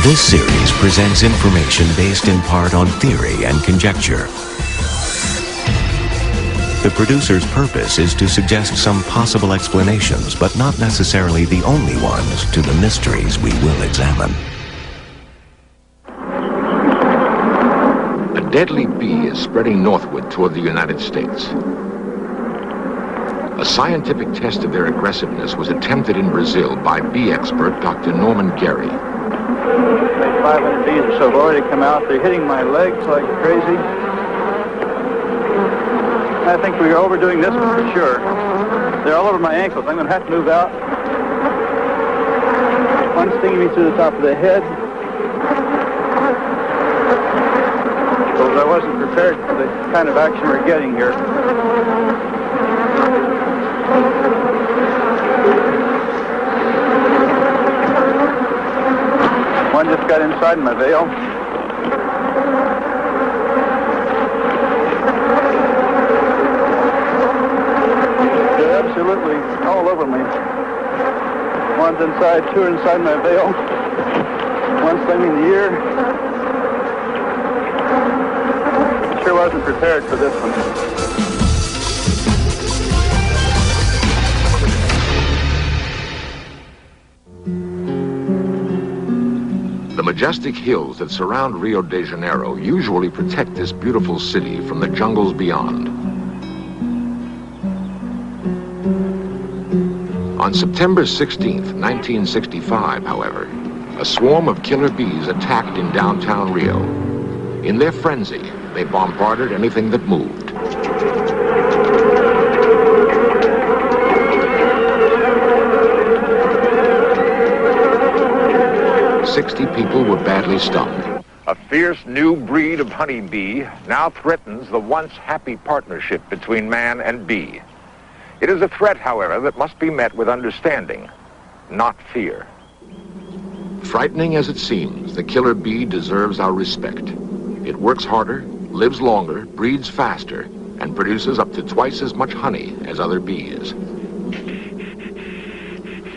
This series presents information based in part on theory and conjecture. The producer's purpose is to suggest some possible explanations, but not necessarily the only ones, to the mysteries we will examine. A deadly bee is spreading northward toward the United States. A scientific test of their aggressiveness was attempted in Brazil by bee expert Dr. Norman Gary. 500 bees or so have already come out. They're hitting my legs like crazy. I think we're overdoing this one for sure. They're all over my ankles. I'm going to have to move out. One stinging me through the top of the head. Because I wasn't prepared for the kind of action we're getting here. One just got inside my veil. They're absolutely all over me. One's inside, two are inside my veil. One stung me in the ear. Sure wasn't prepared for this one. The majestic hills that surround Rio de Janeiro usually protect this beautiful city from the jungles beyond. On September 16th, 1965, however, a swarm of killer bees attacked in downtown Rio. In their frenzy, they bombarded anything that moved. 60 people were badly stung. A fierce new breed of honeybee now threatens the once happy partnership between man and bee. It is a threat, however, that must be met with understanding, not fear. Frightening as it seems, the killer bee deserves our respect. It works harder, lives longer, breeds faster, and produces up to twice as much honey as other bees.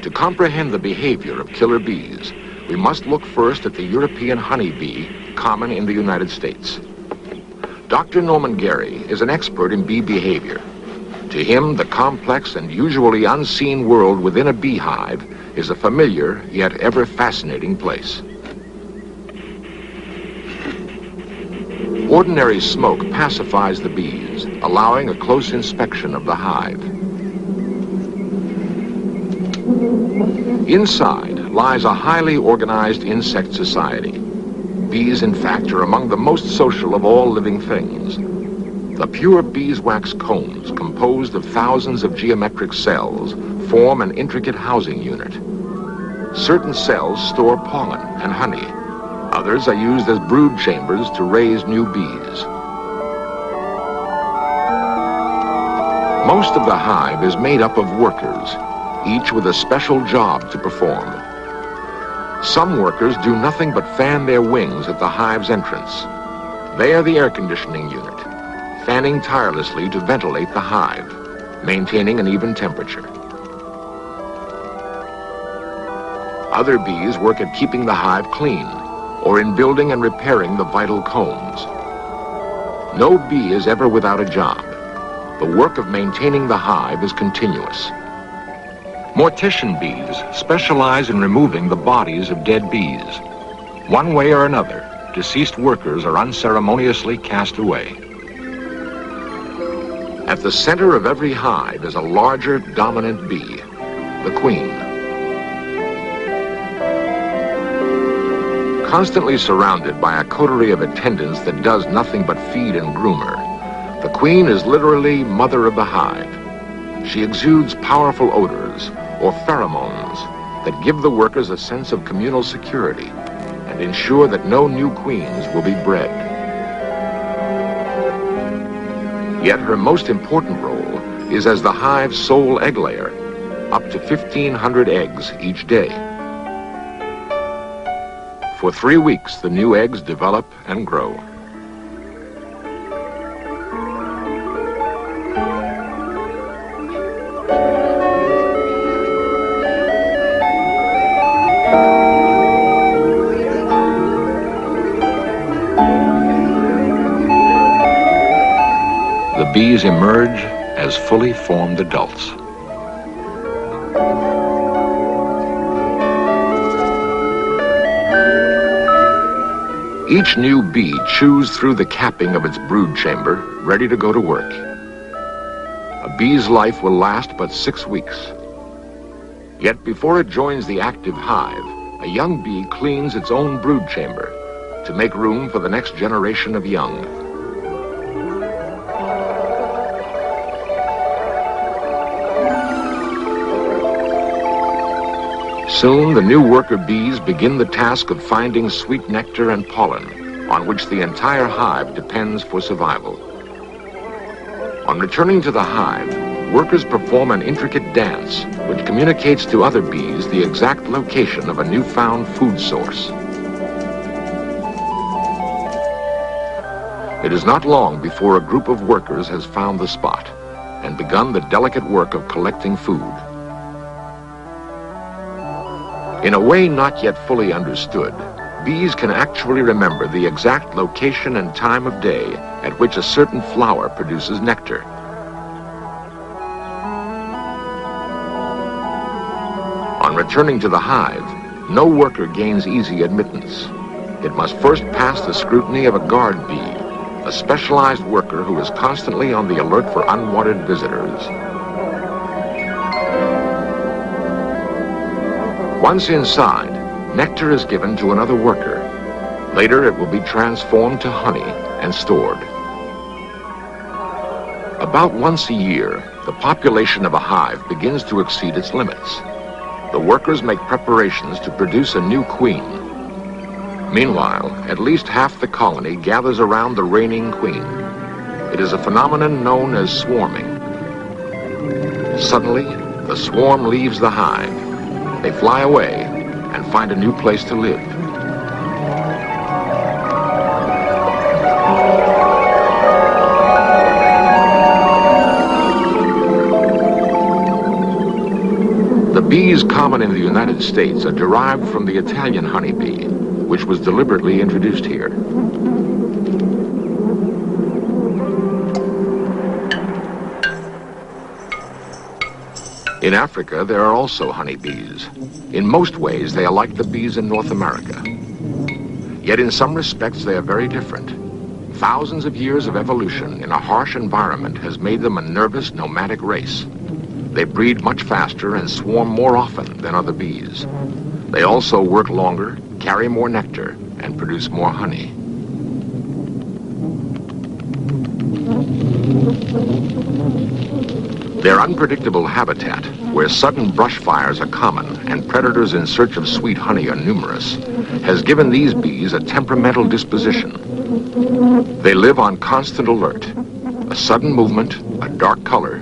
To comprehend the behavior of killer bees, we must look first at the European honeybee, common in the United States. Dr. Norman Gary is an expert in bee behavior. To him, the complex and usually unseen world within a beehive is a familiar yet ever fascinating place. Ordinary smoke pacifies the bees, allowing a close inspection of the hive. Inside lies a highly organized insect society. Bees, in fact, are among the most social of all living things. The pure beeswax combs, composed of thousands of geometric cells, form an intricate housing unit. Certain cells store pollen and honey. Others are used as brood chambers to raise new bees. Most of the hive is made up of workers, each with a special job to perform. Some workers do nothing but fan their wings at the hive's entrance. They are the air conditioning unit, fanning tirelessly to ventilate the hive, maintaining an even temperature. Other bees work at keeping the hive clean, or in building and repairing the vital combs. No bee is ever without a job. The work of maintaining the hive is continuous. Mortician bees specialize in removing the bodies of dead bees. One way or another, deceased workers are unceremoniously cast away. At the center of every hive is a larger, dominant bee, the queen. Constantly surrounded by a coterie of attendants that does nothing but feed and groom her, the queen is literally mother of the hive. She exudes powerful odors, or pheromones, that give the workers a sense of communal security and ensure that no new queens will be bred. Yet her most important role is as the hive's sole egg layer, up to 1,500 eggs each day. For 3 weeks, the new eggs develop and grow. the bees emerge as fully formed adults. Each new bee chews through the capping of its brood chamber, ready to go to work. A bee's life will last but 6 weeks. Yet before it joins the active hive, a young bee cleans its own brood chamber to make room for the next generation of young. Soon, the new worker bees begin the task of finding sweet nectar and pollen, on which the entire hive depends for survival. On returning to the hive, workers perform an intricate dance which communicates to other bees the exact location of a newfound food source. It is not long before a group of workers has found the spot and begun the delicate work of collecting food. In a way not yet fully understood, bees can actually remember the exact location and time of day at which a certain flower produces nectar. On returning to the hive, no worker gains easy admittance. It must first pass the scrutiny of a guard bee, a specialized worker who is constantly on the alert for unwanted visitors. Once inside, nectar is given to another worker. Later, it will be transformed to honey and stored. About once a year, the population of a hive begins to exceed its limits. The workers make preparations to produce a new queen. Meanwhile, at least half the colony gathers around the reigning queen. It is a phenomenon known as swarming. Suddenly, the swarm leaves the hive. They fly away and find a new place to live. The bees common in the United States are derived from the Italian honeybee, which was deliberately introduced here. In Africa, there are also honeybees. In most ways, they are like the bees in North America. Yet in some respects, they are very different. Thousands of years of evolution in a harsh environment has made them a nervous, nomadic race. They breed much faster and swarm more often than other bees. They also work longer, carry more nectar, and produce more honey. Their unpredictable habitat, where sudden brush fires are common and predators in search of sweet honey are numerous, has given these bees a temperamental disposition. They live on constant alert. A sudden movement, a dark color,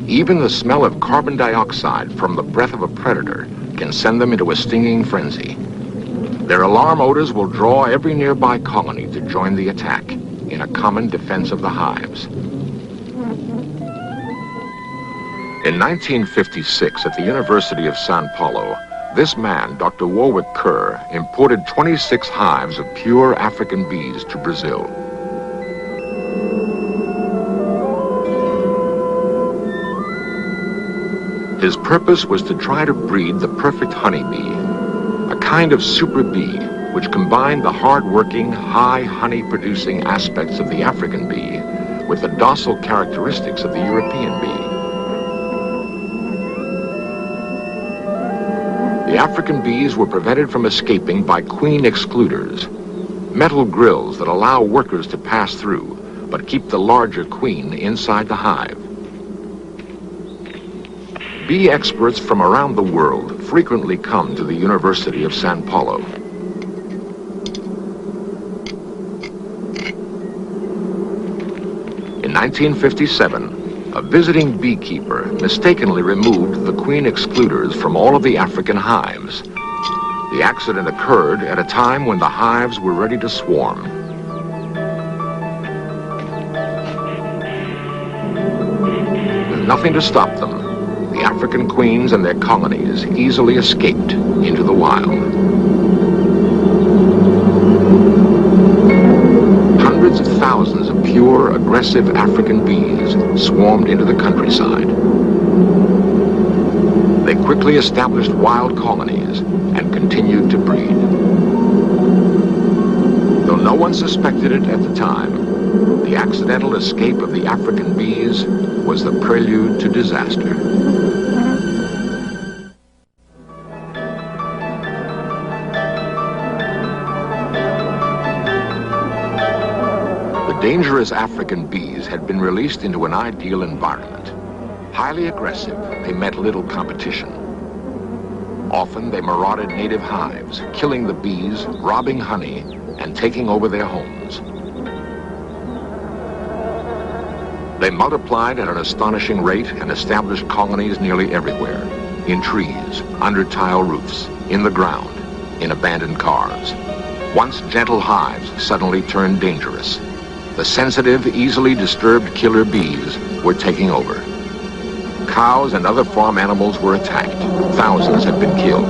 even the smell of carbon dioxide from the breath of a predator can send them into a stinging frenzy. Their alarm odors will draw every nearby colony to join the attack in a common defense of the hives. In 1956, at the University of Sao Paulo, this man, Dr. Warwick Kerr, imported 26 hives of pure African bees to Brazil. His purpose was to try to breed the perfect honeybee, a kind of super bee which combined the hard-working, high honey-producing aspects of the African bee with the docile characteristics of the European bee. The African bees were prevented from escaping by queen excluders, metal grills that allow workers to pass through, but keep the larger queen inside the hive. Bee experts from around the world frequently come to the University of Sao Paulo. In 1957, a visiting beekeeper mistakenly removed the queen excluders from all of the African hives. The accident occurred at a time when the hives were ready to swarm. With nothing to stop them, the African queens and their colonies easily escaped into the wild. Hundreds of thousands of pure, aggressive African bees swarmed into the countryside. They quickly established wild colonies and continued to breed. Though no one suspected it at the time, the accidental escape of the African bees was the prelude to disaster. The dangerous African bees had been released into an ideal environment. Highly aggressive, they met little competition. Often they marauded native hives, killing the bees, robbing honey, and taking over their homes. They multiplied at an astonishing rate and established colonies nearly everywhere. In trees, under tile roofs, in the ground, in abandoned cars. Once gentle hives suddenly turned dangerous. The sensitive, easily disturbed killer bees were taking over. Cows and other farm animals were attacked. Thousands had been killed.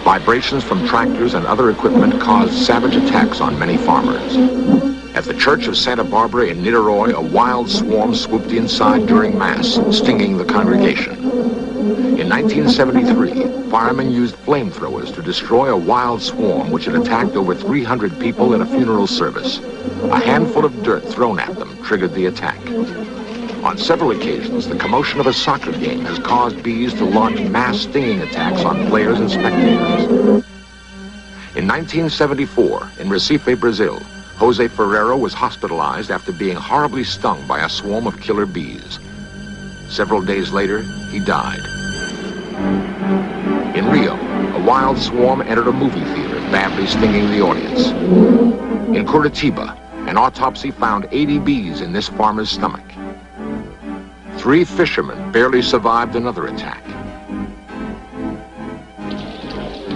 Vibrations from tractors and other equipment caused savage attacks on many farmers. At the Church of Santa Barbara in Niterói, a wild swarm swooped inside during Mass, stinging the congregation. In 1973, firemen used flamethrowers to destroy a wild swarm which had attacked over 300 people at a funeral service. A handful of dirt thrown at them triggered the attack. On several occasions, the commotion of a soccer game has caused bees to launch mass stinging attacks on players and spectators. In 1974, in Recife, Brazil, Jose Ferreiro was hospitalized after being horribly stung by a swarm of killer bees. Several days later, he died. In Rio, a wild swarm entered a movie theater, badly stinging the audience. In Curitiba, an autopsy found 80 bees in this farmer's stomach. 3 fishermen barely survived another attack.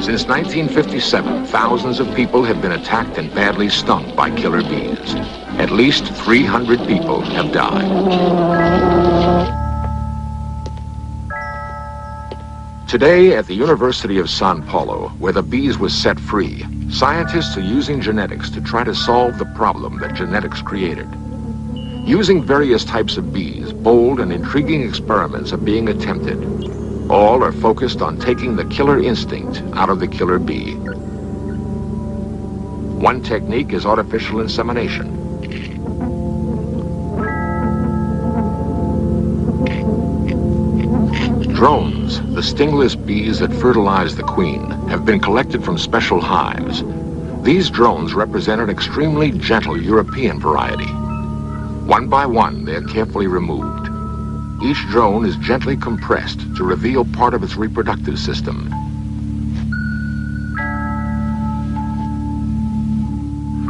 Since 1957, thousands of people have been attacked and badly stung by killer bees. At least 300 people have died. Today, at the University of São Paulo, where the bees was set free, scientists are using genetics to try to solve the problem that genetics created. Using various types of bees, bold and intriguing experiments are being attempted. All are focused on taking the killer instinct out of the killer bee. One technique is artificial insemination. Drones, the stingless bees that fertilize the queen, have been collected from special hives. These drones represent an extremely gentle European variety. One by one, they are carefully removed. Each drone is gently compressed to reveal part of its reproductive system.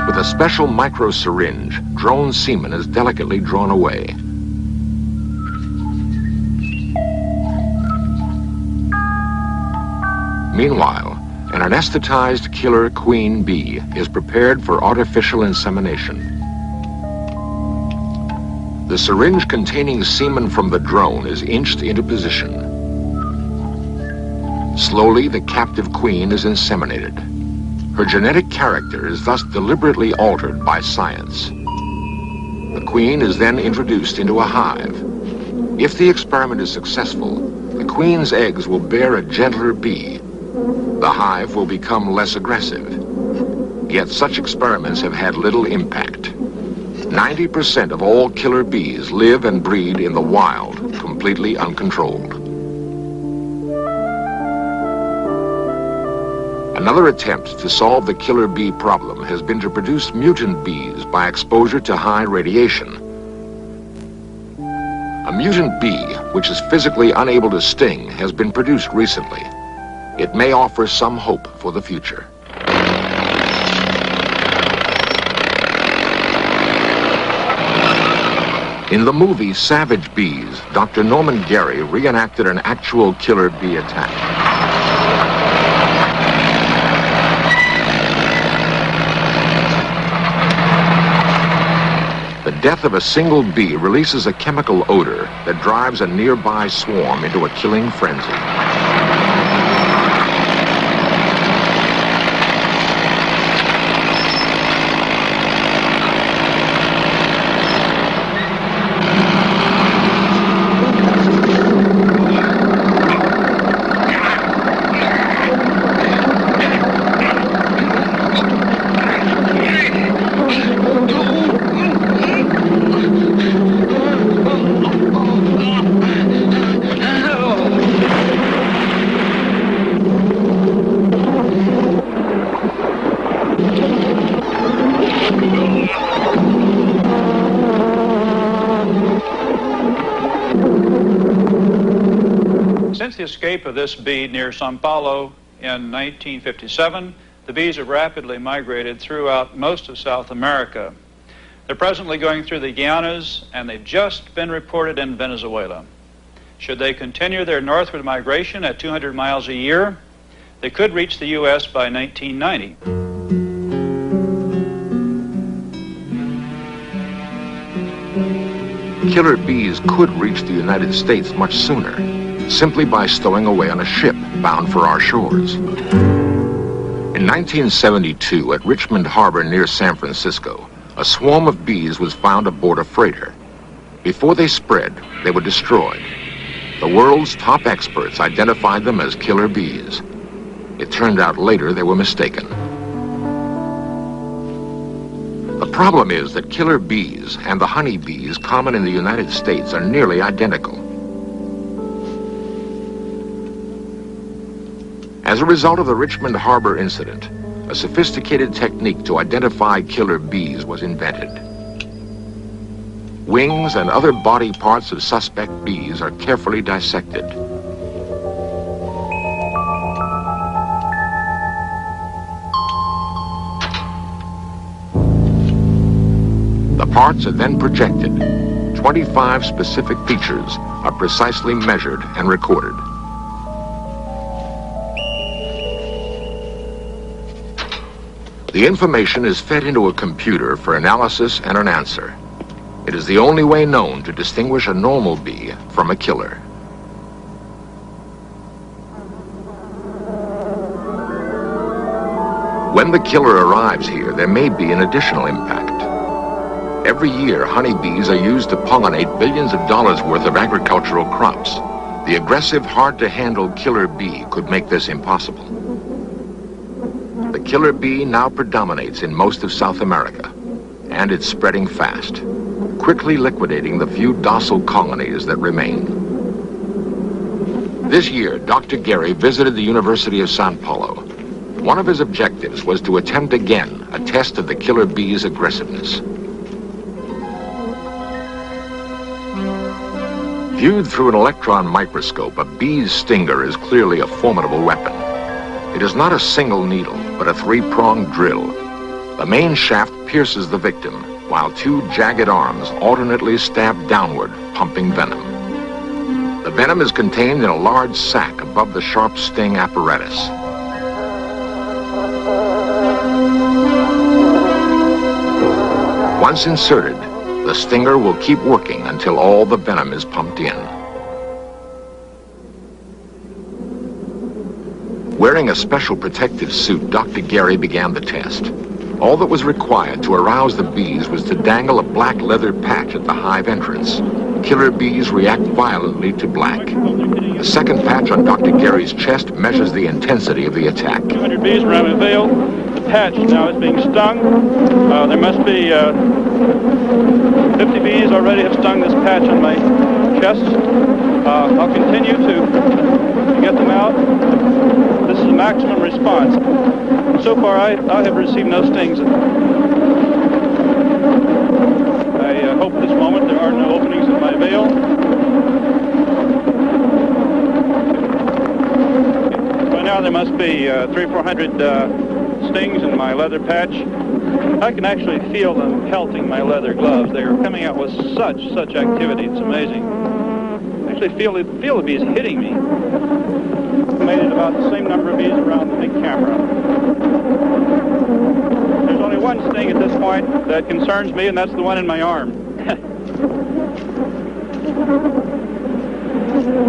With a special micro syringe, drone semen is delicately drawn away. Meanwhile, an anesthetized killer queen bee is prepared for artificial insemination. The syringe containing semen from the drone is inched into position. Slowly, the captive queen is inseminated. Her genetic character is thus deliberately altered by science. The queen is then introduced into a hive. If the experiment is successful, the queen's eggs will bear a gentler bee. The hive will become less aggressive. Yet such experiments have had little impact. 90% of all killer bees live and breed in the wild, completely uncontrolled. Another attempt to solve the killer bee problem has been to produce mutant bees by exposure to high radiation. A mutant bee, which is physically unable to sting, has been produced recently. It may offer some hope for the future. In the movie Savage Bees, Dr. Norman Gary reenacted an actual killer bee attack. The death of a single bee releases a chemical odor that drives a nearby swarm into a killing frenzy. Since the escape of this bee near Sao Paulo in 1957, the bees have rapidly migrated throughout most of South America. They're presently going through the Guianas, and they've just been reported in Venezuela. Should they continue their northward migration at 200 miles a year, they could reach the U.S. by 1990. Killer bees could reach the United States much sooner, simply by stowing away on a ship bound for our shores. In 1972, at Richmond Harbor near San Francisco, a swarm of bees was found aboard a freighter. Before they spread, they were destroyed. The world's top experts identified them as killer bees. It turned out later they were mistaken. The problem is that killer bees and the honey bees common in the United States are nearly identical. As a result of the Richmond Harbor incident, a sophisticated technique to identify killer bees was invented. Wings and other body parts of suspect bees are carefully dissected. The parts are then projected. 25 specific features are precisely measured and recorded. The information is fed into a computer for analysis and an answer. It is the only way known to distinguish a normal bee from a killer. When the killer arrives here, there may be an additional impact. Every year, honeybees are used to pollinate billions of dollars worth of agricultural crops. The aggressive, hard-to-handle killer bee could make this impossible. The killer bee now predominates in most of South America, and it's spreading fast, quickly liquidating the few docile colonies that remain. This year, Dr. Gary visited the University of Sao Paulo. One of his objectives was to attempt again a test of the killer bee's aggressiveness. Viewed through an electron microscope, a bee's stinger is clearly a formidable weapon. It is not a single needle, but a three-pronged drill. The main shaft pierces the victim, while two jagged arms alternately stab downward, pumping venom. The venom is contained in a large sac above the sharp sting apparatus. Once inserted, the stinger will keep working until all the venom is pumped in. Wearing a special protective suit, Dr. Gary began the test. All that was required to arouse the bees was to dangle a black leather patch at the hive entrance. Killer bees react violently to black. A second patch on Dr. Gary's chest measures the intensity of the attack. 200 bees around my veil. The patch now is being stung. There must be 50 bees already have stung this patch on my chest. I'll continue to get them out. This is a maximum response. So far, I have received no stings. I hope at this moment there are no openings in my veil. By now there must be 300 or 400 stings in my leather patch. I can actually feel them pelting my leather gloves. They are coming out with such activity. It's amazing. I actually feel the bees hitting me. Made it about the same number of bees around the big camera. There's only one sting at this point that concerns me, and that's the one in my arm.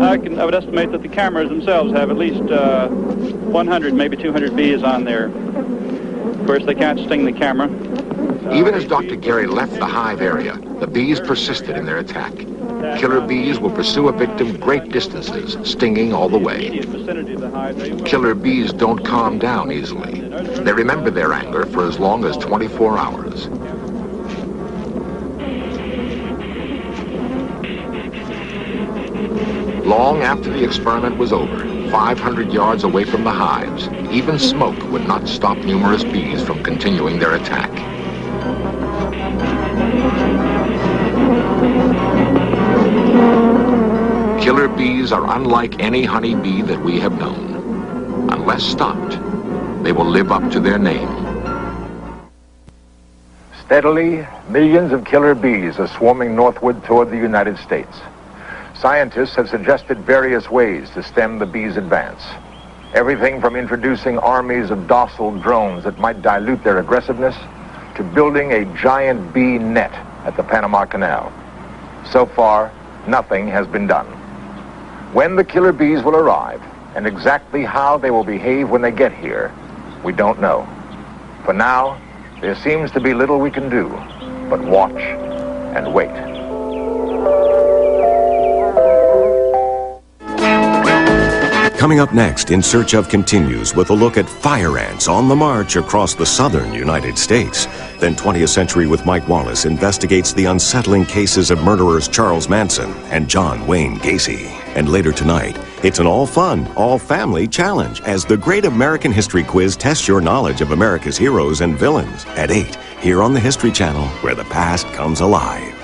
I would estimate that the cameras themselves have at least 100, maybe 200 bees on there. Of course, they can't sting the camera. Even as Dr. Gary left the hive area, the bees persisted in their attack. Killer bees will pursue a victim great distances, stinging all the way. Killer bees don't calm down easily. They remember their anger for as long as 24 hours. Long after the experiment was over, 500 yards away from the hives, even smoke would not stop numerous bees from continuing their attack. killer bees are unlike any honeybee that we have known. Unless stopped, they will live up to their name. Steadily, millions of killer bees are swarming northward toward the United States. Scientists have suggested various ways to stem the bees' advance. Everything from introducing armies of docile drones that might dilute their aggressiveness to building a giant bee net at the Panama Canal. So far, nothing has been done. When the killer bees will arrive and exactly how they will behave when they get here, we don't know. For now, there seems to be little we can do but watch and wait. Coming up next, In Search Of continues with a look at fire ants on the march across the southern United States. Then 20th Century with Mike Wallace investigates the unsettling cases of murderers Charles Manson and John Wayne Gacy. And later tonight, it's an all-fun, all-family challenge as the Great American History Quiz tests your knowledge of America's heroes and villains at 8 here on the History Channel, where the past comes alive.